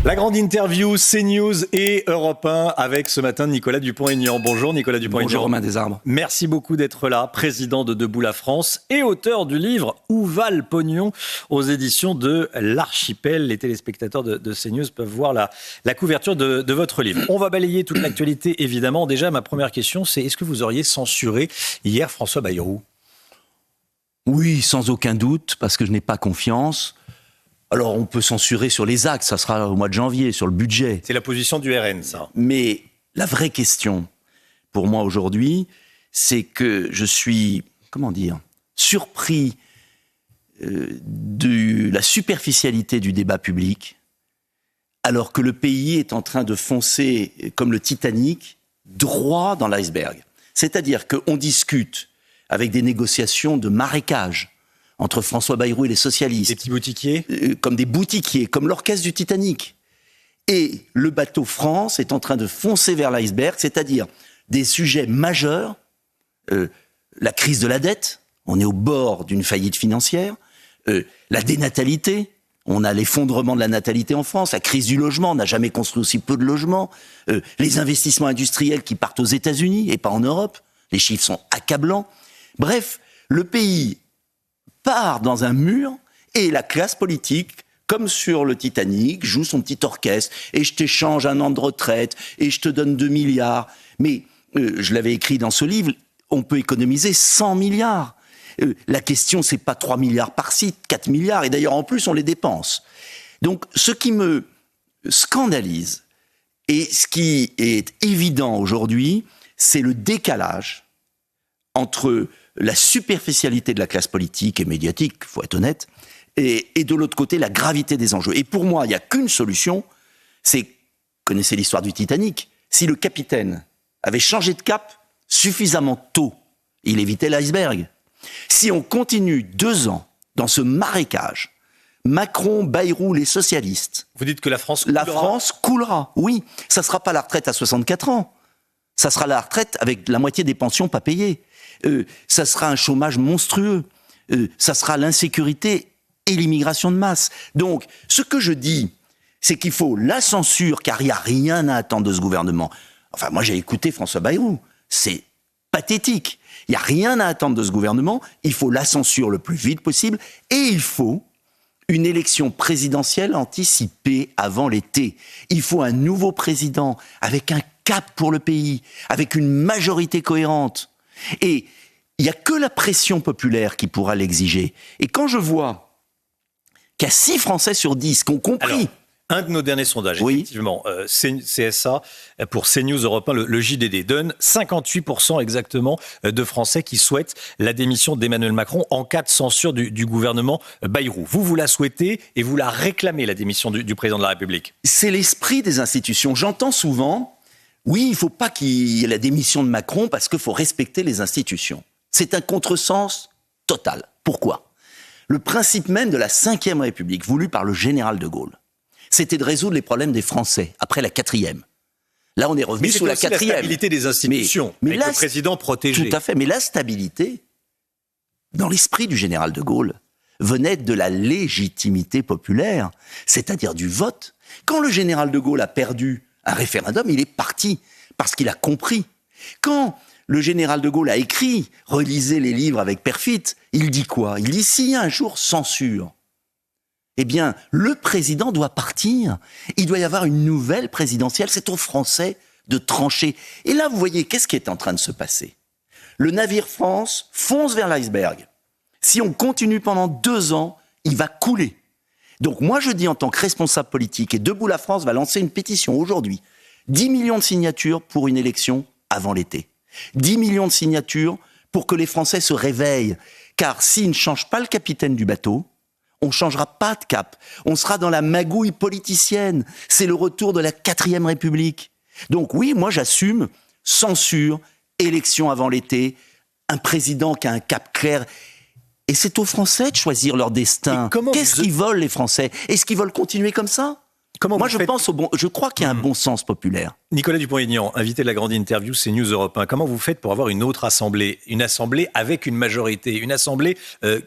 La grande interview CNews et Europe 1 avec ce matin Nicolas Dupont-Aignan. Bonjour Nicolas Dupont-Aignan. Bonjour Romain Desarbres. Merci beaucoup d'être là, président de Debout la France et auteur du livre Où va le pognon aux éditions de l'Archipel. Les téléspectateurs de CNews peuvent voir la couverture de votre livre. On va balayer toute l'actualité évidemment. Déjà, ma première question, c'est est-ce que vous auriez censuré hier François Bayrou ? Oui, sans aucun doute, parce que je n'ai pas confiance. Alors, on peut censurer sur les actes, ça sera au mois de janvier, sur le budget. C'est la position du RN, ça. Mais la vraie question, pour moi aujourd'hui, c'est que je suis, surpris de la superficialité du débat public, alors que le pays est en train de foncer, comme le Titanic, droit dans l'iceberg. C'est-à-dire qu'on discute avec des négociations de marécage, entre François Bayrou et les socialistes. Des petits boutiquiers ? Comme des boutiquiers, comme l'orchestre du Titanic. Et le bateau France est en train de foncer vers l'iceberg, c'est-à-dire des sujets majeurs, la crise de la dette, on est au bord d'une faillite financière, la dénatalité, on a l'effondrement de la natalité en France, la crise du logement, on n'a jamais construit aussi peu de logements, les investissements industriels qui partent aux États-Unis et pas en Europe, les chiffres sont accablants. Bref, le pays part dans un mur et la classe politique, comme sur le Titanic, joue son petit orchestre et je t'échange un an de retraite et je te donne 2 milliards. Mais je l'avais écrit dans ce livre, on peut économiser 100 milliards. La question, c'est pas 3 milliards par site, 4 milliards, et d'ailleurs en plus on les dépense. Donc ce qui me scandalise et ce qui est évident aujourd'hui, c'est le décalage entre la superficialité de la classe politique et médiatique, il faut être honnête, et de l'autre côté, la gravité des enjeux. Et pour moi, il n'y a qu'une solution, c'est, connaissez l'histoire du Titanic, si le capitaine avait changé de cap suffisamment tôt, il évitait l'iceberg. Si on continue 2 ans dans ce marécage, Macron, Bayrou, les socialistes... Vous dites que la France coulera ? La France coulera, oui. Ça ne sera pas la retraite à 64 ans. Ça sera la retraite avec la moitié des pensions pas payées. Ça sera un chômage monstrueux, ça sera l'insécurité et l'immigration de masse. Donc, ce que je dis, c'est qu'il faut la censure, car il n'y a rien à attendre de ce gouvernement. Enfin, moi j'ai écouté François Bayrou, c'est pathétique. Il n'y a rien à attendre de ce gouvernement, il faut la censure le plus vite possible, et il faut une élection présidentielle anticipée avant l'été. Il faut un nouveau président, avec un cap pour le pays, avec une majorité cohérente. Et il n'y a que la pression populaire qui pourra l'exiger. Et quand je vois qu'il y a 6 Français sur 10 qui ont compris... Alors, un de nos derniers sondages, oui. Effectivement, CSA, pour CNews Europe 1, le JDD, donne 58% exactement de Français qui souhaitent la démission d'Emmanuel Macron en cas de censure du gouvernement Bayrou. Vous la souhaitez et vous la réclamez, la démission du président de la République. C'est l'esprit des institutions. J'entends souvent... Oui, il ne faut pas qu'il y ait la démission de Macron parce qu'il faut respecter les institutions. C'est un contresens total. Pourquoi ? Le principe même de la Ve République, voulu par le général de Gaulle, c'était de résoudre les problèmes des Français après la 4e. Là, on est revenu sous la 4e. La stabilité des institutions, mais avec le président protégé. Tout à fait, mais la stabilité, dans l'esprit du général de Gaulle, venait de la légitimité populaire, c'est-à-dire du vote. Quand le général de Gaulle a perdu un référendum, il est parti, parce qu'il a compris. Quand le général de Gaulle a écrit, relisez les livres avec Perfit, il dit quoi ? Il dit, s'il y a un jour censure, eh bien, le président doit partir. Il doit y avoir une nouvelle présidentielle. C'est aux Français de trancher. Et là, vous voyez, qu'est-ce qui est en train de se passer ? Le navire France fonce vers l'iceberg. Si on continue pendant 2 ans, il va couler. Donc moi je dis en tant que responsable politique, et Debout la France va lancer une pétition aujourd'hui, 10 millions de signatures pour une élection avant l'été. 10 millions de signatures pour que les Français se réveillent, car s'ils ne changent pas le capitaine du bateau, on ne changera pas de cap. On sera dans la magouille politicienne. C'est le retour de la 4e République. Donc oui, moi j'assume censure, élection avant l'été, un président qui a un cap clair. Et c'est aux Français de choisir leur destin. Qu'est-ce qu'ils veulent, les Français ? Est-ce qu'ils veulent continuer comme ça ? Comment Moi, vous faites... je crois qu'il y a un bon sens populaire. Nicolas Dupont-Aignan, invité de la grande interview CNews Europe 1, comment vous faites pour avoir une autre assemblée? Une assemblée avec une majorité, une assemblée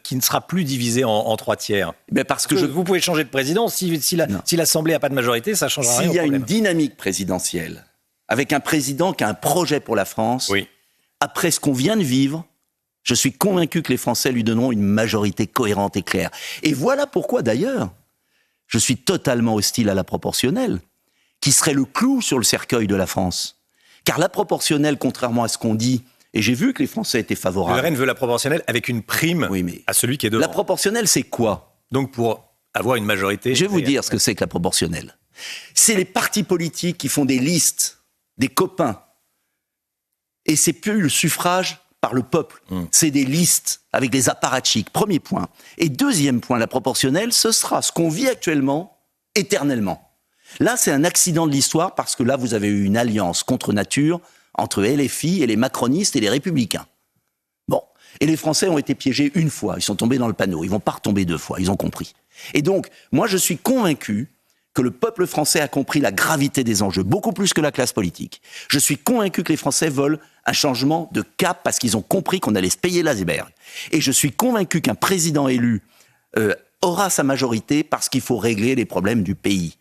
qui ne sera plus divisée en 3/3. Parce que Vous pouvez changer de président, si l'assemblée n'a pas de majorité, ça ne changera rien. S'il y a une dynamique présidentielle, avec un président qui a un projet pour la France, oui. Après ce qu'on vient de vivre, je suis convaincu que les Français lui donneront une majorité cohérente et claire. Et voilà pourquoi, d'ailleurs, je suis totalement hostile à la proportionnelle, qui serait le clou sur le cercueil de la France. Car la proportionnelle, contrairement à ce qu'on dit, et j'ai vu que les Français étaient favorables... Le RN veut la proportionnelle avec une prime à celui qui est devant. La proportionnelle, c'est quoi? Donc pour avoir une majorité... Je vais vous dire ce que c'est que la proportionnelle. C'est les partis politiques qui font des listes, des copains. Et c'est plus le suffrage par le peuple. C'est des listes avec des apparatchiks. Premier point. Et deuxième point, la proportionnelle, ce sera ce qu'on vit actuellement, éternellement. Là, c'est un accident de l'histoire parce que là, vous avez eu une alliance contre nature entre LFI et les macronistes et les républicains. Bon. Et les Français ont été piégés une fois. Ils sont tombés dans le panneau. Ils vont pas retomber deux fois. Ils ont compris. Et donc, moi, je suis convaincu que le peuple français a compris la gravité des enjeux, beaucoup plus que la classe politique. Je suis convaincu que les Français veulent un changement de cap parce qu'ils ont compris qu'on allait se payer l'iceberg. Et je suis convaincu qu'un président élu aura sa majorité parce qu'il faut régler les problèmes du pays.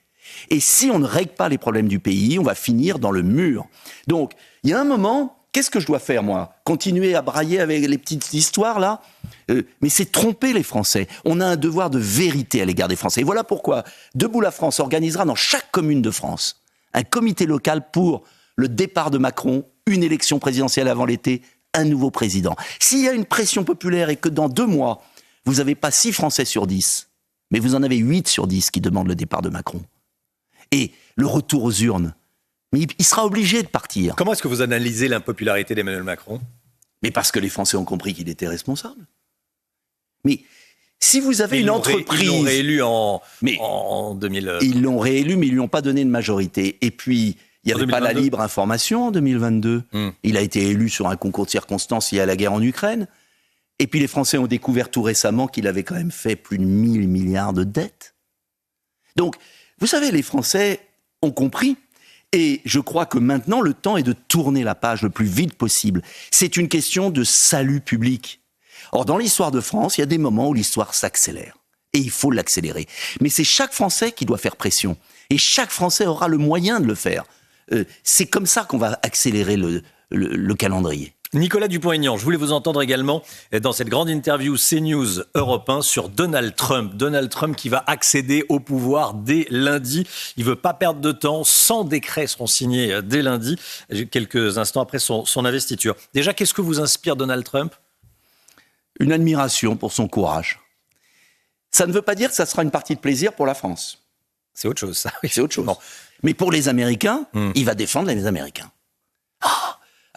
Et si on ne règle pas les problèmes du pays, on va finir dans le mur. Donc, il y a un moment... Qu'est-ce que je dois faire, moi? Continuer à brailler avec les petites histoires, là? Mais c'est tromper les Français. On a un devoir de vérité à l'égard des Français. Et voilà pourquoi Debout la France organisera dans chaque commune de France un comité local pour le départ de Macron, une élection présidentielle avant l'été, un nouveau président. S'il y a une pression populaire et que dans 2 mois, vous n'avez pas 6 Français sur 10, mais vous en avez 8 sur 10 qui demandent le départ de Macron, et le retour aux urnes, mais il sera obligé de partir. Comment est-ce que vous analysez l'impopularité d'Emmanuel Macron? Mais parce que les Français ont compris qu'il était responsable. Mais si vous avez une entreprise... Ils l'ont réélu en 2000... Ils l'ont réélu, mais ils ne lui ont pas donné une majorité. Et puis, il n'y avait pas la libre information en 2022. Il a été élu sur un concours de circonstances lié à la guerre en Ukraine. Et puis les Français ont découvert tout récemment qu'il avait quand même fait plus de 1000 milliards de dettes. Donc, vous savez, les Français ont compris. Et je crois que maintenant, le temps est de tourner la page le plus vite possible. C'est une question de salut public. Or, dans l'histoire de France, il y a des moments où l'histoire s'accélère. Et il faut l'accélérer. Mais c'est chaque Français qui doit faire pression. Et chaque Français aura le moyen de le faire. C'est comme ça qu'on va accélérer le calendrier. Nicolas Dupont-Aignan, je voulais vous entendre également dans cette grande interview CNews Europe 1 sur Donald Trump. Donald Trump qui va accéder au pouvoir dès lundi. Il ne veut pas perdre de temps. 100 décrets seront signés dès lundi, quelques instants après son investiture. Déjà, qu'est-ce que vous inspire Donald Trump? Une admiration pour son courage. Ça ne veut pas dire que ça sera une partie de plaisir pour la France. C'est autre chose, ça. Oui. C'est autre chose. Bon. Mais pour les Américains, il va défendre les Américains.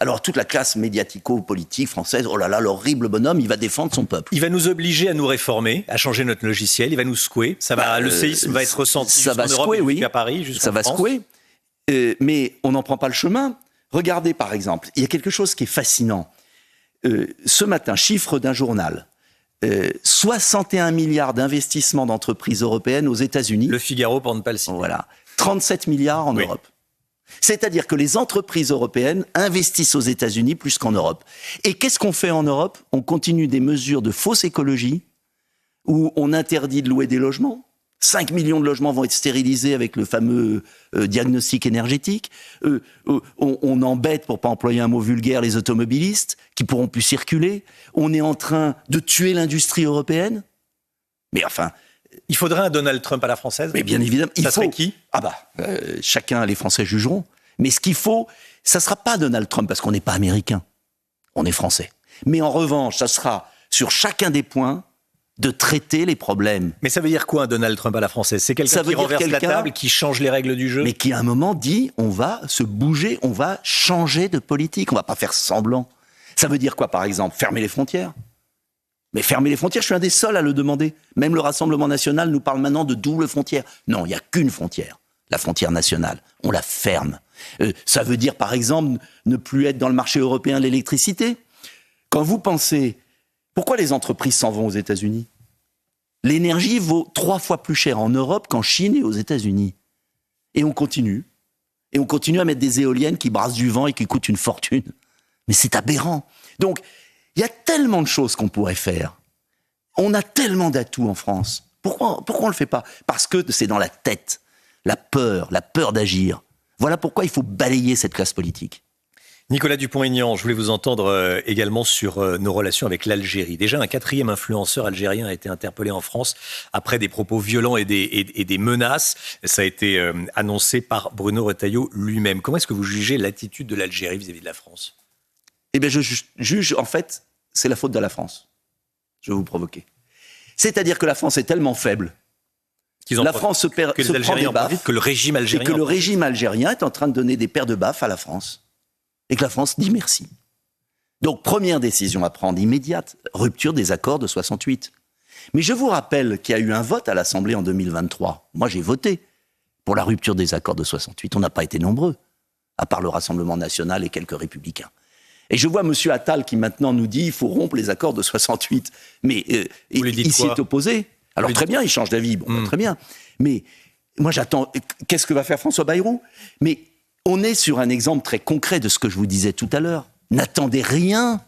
Alors toute la classe médiatico-politique française, oh là là, l'horrible bonhomme, il va défendre son peuple. Il va nous obliger à nous réformer, à changer notre logiciel, il va nous secouer. Le séisme va être ressenti jusqu'en Europe, jusqu'à Paris, jusqu'en France. Ça va secouer, mais on n'en prend pas le chemin. Regardez par exemple, il y a quelque chose qui est fascinant. Ce matin, chiffre d'un journal, 61 milliards d'investissements d'entreprises européennes aux États-Unis. Le Figaro pour ne pas le citer. Voilà, 37 milliards en Europe. C'est-à-dire que les entreprises européennes investissent aux États-Unis plus qu'en Europe. Et qu'est-ce qu'on fait en Europe? On continue des mesures de fausse écologie, où on interdit de louer des logements. 5 millions de logements vont être stérilisés avec le fameux diagnostic énergétique. On embête, pour pas employer un mot vulgaire, les automobilistes, qui pourront plus circuler. On est en train de tuer l'industrie européenne. Mais enfin... Il faudrait un Donald Trump à la française? Mais bien évidemment. Ça serait qui? Chacun, les Français jugeront. Mais ce qu'il faut, ça ne sera pas Donald Trump, parce qu'on n'est pas américain. On est français. Mais en revanche, ça sera, sur chacun des points, de traiter les problèmes. Mais ça veut dire quoi, un Donald Trump à la française? C'est quelqu'un qui renverse la table, qui change les règles du jeu? Mais qui, à un moment, dit, on va se bouger, on va changer de politique, on ne va pas faire semblant. Ça veut dire quoi, par exemple? Fermer les frontières? Mais fermer les frontières, je suis un des seuls à le demander. Même le Rassemblement national nous parle maintenant de double frontière. Non, il n'y a qu'une frontière, la frontière nationale. On la ferme. Ça veut dire, par exemple, ne plus être dans le marché européen de l'électricité. Quand vous pensez, pourquoi les entreprises s'en vont aux États-Unis? L'énergie vaut 3 fois plus cher en Europe qu'en Chine et aux États-Unis. Et on continue. Et on continue à mettre des éoliennes qui brassent du vent et qui coûtent une fortune. Mais c'est aberrant. Donc, il y a tellement de choses qu'on pourrait faire. On a tellement d'atouts en France. Pourquoi on ne le fait pas ? Parce que c'est dans la tête. La peur d'agir. Voilà pourquoi il faut balayer cette classe politique. Nicolas Dupont-Aignan, je voulais vous entendre également sur nos relations avec l'Algérie. Déjà, un 4e influenceur algérien a été interpellé en France après des propos violents et des menaces. Ça a été annoncé par Bruno Retailleau lui-même. Comment est-ce que vous jugez l'attitude de l'Algérie vis-à-vis de la France ? Eh bien, je juge, en fait, c'est la faute de la France. Je vais vous provoquer. C'est-à-dire que la France est tellement faible. La France se prend des baffes. Que le régime algérien. Et que le régime algérien est en train de donner des paires de baffes à la France. Et que la France dit merci. Donc, première décision à prendre immédiate, rupture des accords de 68. Mais je vous rappelle qu'il y a eu un vote à l'Assemblée en 2023. Moi, j'ai voté pour la rupture des accords de 68. On n'a pas été nombreux, à part le Rassemblement national et quelques républicains. Et je vois M. Attal qui maintenant nous dit qu'il faut rompre les accords de 68. Mais il s'y est opposé. Alors très bien, il change d'avis, très bien. Mais moi j'attends, qu'est-ce que va faire François Bayrou ? Mais on est sur un exemple très concret de ce que je vous disais tout à l'heure. N'attendez rien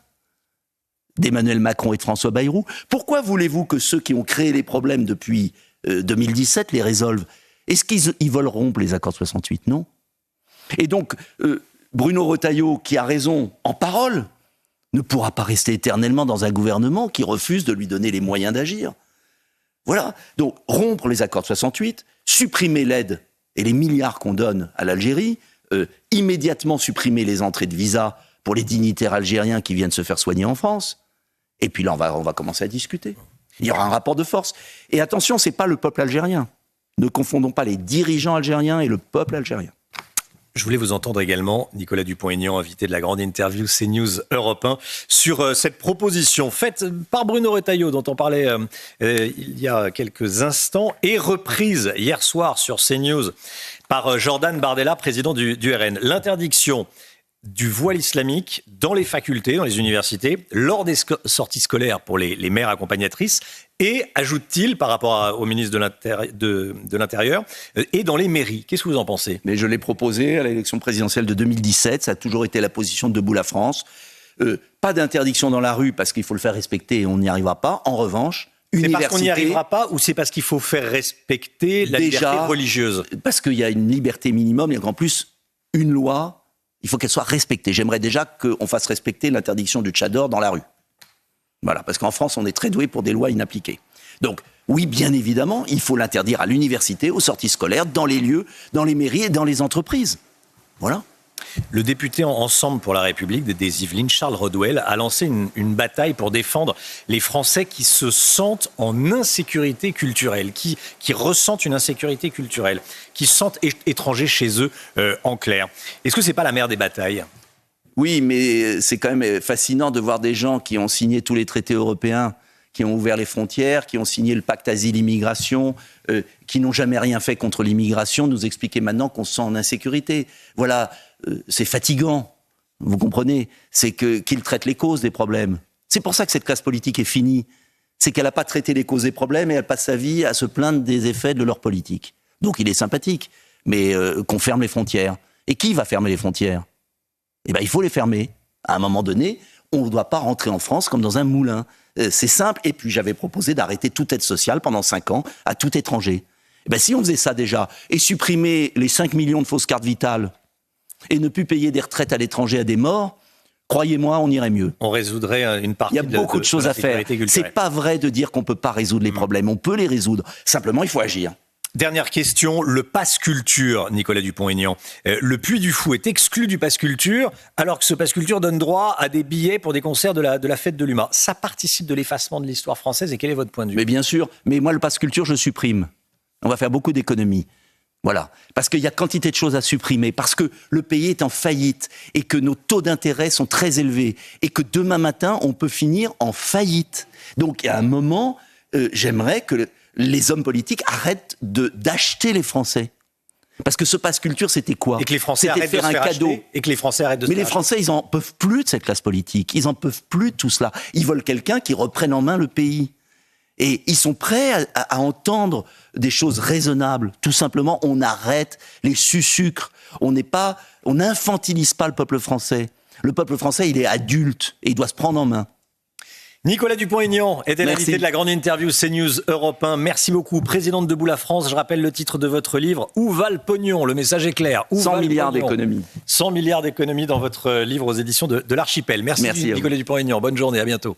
d'Emmanuel Macron et de François Bayrou. Pourquoi voulez-vous que ceux qui ont créé les problèmes depuis 2017 les résolvent ? Est-ce qu'ils veulent rompre les accords de 68 ? Non. Et donc, Bruno Retailleau, qui a raison en parole, ne pourra pas rester éternellement dans un gouvernement qui refuse de lui donner les moyens d'agir. Voilà. Donc, rompre les accords de 68, supprimer l'aide et les milliards qu'on donne à l'Algérie, immédiatement supprimer les entrées de visa pour les dignitaires algériens qui viennent se faire soigner en France. Et puis là, on va commencer à discuter. Il y aura un rapport de force. Et attention, c'est pas le peuple algérien. Ne confondons pas les dirigeants algériens et le peuple algérien. Je voulais vous entendre également, Nicolas Dupont-Aignan, invité de la grande interview CNews Europe 1, sur cette proposition faite par Bruno Retailleau, dont on parlait il y a quelques instants, et reprise hier soir sur CNews par Jordan Bardella, président du RN. L'interdiction du voile islamique dans les facultés, dans les universités, lors des sorties scolaires pour les mères accompagnatrices, et, ajoute-t-il, par rapport au ministre de l'Intérieur, et dans les mairies. Qu'est-ce que vous en pensez ? Mais je l'ai proposé à l'élection présidentielle de 2017, ça a toujours été la position de Debout la France. Pas d'interdiction dans la rue, parce qu'il faut le faire respecter et on n'y arrivera pas. En revanche, université... C'est parce qu'on n'y arrivera pas, ou c'est parce qu'il faut faire respecter la liberté religieuse ? Parce qu'il y a une liberté minimum, et qu'en plus, une loi, il faut qu'elle soit respectée. J'aimerais déjà qu'on fasse respecter l'interdiction du tchador dans la rue. Voilà, parce qu'en France, on est très doué pour des lois inappliquées. Donc, oui, bien évidemment, il faut l'interdire à l'université, aux sorties scolaires, dans les lieux, dans les mairies et dans les entreprises. Voilà. Le député Ensemble pour la République des Yvelines, Charles Rodwell, a lancé une bataille pour défendre les Français qui se sentent en insécurité culturelle, qui ressentent une insécurité culturelle, qui se sentent étrangers chez eux, en clair. Est-ce que c'est pas la mère des batailles ? Oui, mais c'est quand même fascinant de voir des gens qui ont signé tous les traités européens, qui ont ouvert les frontières, qui ont signé le pacte asile-immigration, qui n'ont jamais rien fait contre l'immigration, nous expliquer maintenant qu'on se sent en insécurité. Voilà, c'est fatigant, vous comprenez ? C'est qu'ils traitent les causes des problèmes. C'est pour ça que cette classe politique est finie. C'est qu'elle n'a pas traité les causes des problèmes et elle passe sa vie à se plaindre des effets de leur politique. Donc il est sympathique, mais qu'on ferme les frontières. Et qui va fermer les frontières ? Eh bien, il faut les fermer. À un moment donné, on ne doit pas rentrer en France comme dans un moulin. C'est simple. Et puis, j'avais proposé d'arrêter toute aide sociale pendant 5 ans à tout étranger. Eh bien, si on faisait ça déjà, et supprimer les 5 millions de fausses cartes vitales, et ne plus payer des retraites à l'étranger à des morts, croyez-moi, on irait mieux. On résoudrait une partie de la Il y a beaucoup de choses à faire. C'est pas vrai de dire qu'on ne peut pas résoudre les problèmes. On peut les résoudre. Simplement, il faut agir. Dernière question, le pass culture, Nicolas Dupont-Aignan. Le Puy du Fou est exclu du pass culture, alors que ce pass culture donne droit à des billets pour des concerts de la fête de l'humain. Ça participe de l'effacement de l'histoire française, et quel est votre point de vue ? Mais bien sûr, mais moi le pass culture, je supprime. On va faire beaucoup d'économies. Voilà. Parce qu'il y a quantité de choses à supprimer, parce que le pays est en faillite, et que nos taux d'intérêt sont très élevés, et que demain matin, on peut finir en faillite. Donc, il y a un moment, j'aimerais que les hommes politiques arrêtent d'acheter les Français. Parce que ce pass culture, c'était quoi ? Et que les Français arrêtent de se faire acheter. Et que les Français arrêtent de se faire acheter. Mais les Français, ils en peuvent plus de cette classe politique. Ils en peuvent plus de tout cela. Ils veulent quelqu'un qui reprenne en main le pays. Et ils sont prêts à entendre des choses raisonnables. Tout simplement, on arrête les sucres. On n'infantilise pas le peuple français. Le peuple français, il est adulte et il doit se prendre en main. Nicolas Dupont-Aignan était l'invité de la grande interview CNews Europe 1. Merci beaucoup. Président de Debout la France, je rappelle le titre de votre livre. Où va le pognon ? Le message est clair. 100 milliards d'économies. 100 milliards d'économies dans votre livre aux éditions de l'Archipel. Merci Nicolas Dupont-Aignan. Bonne journée, à bientôt.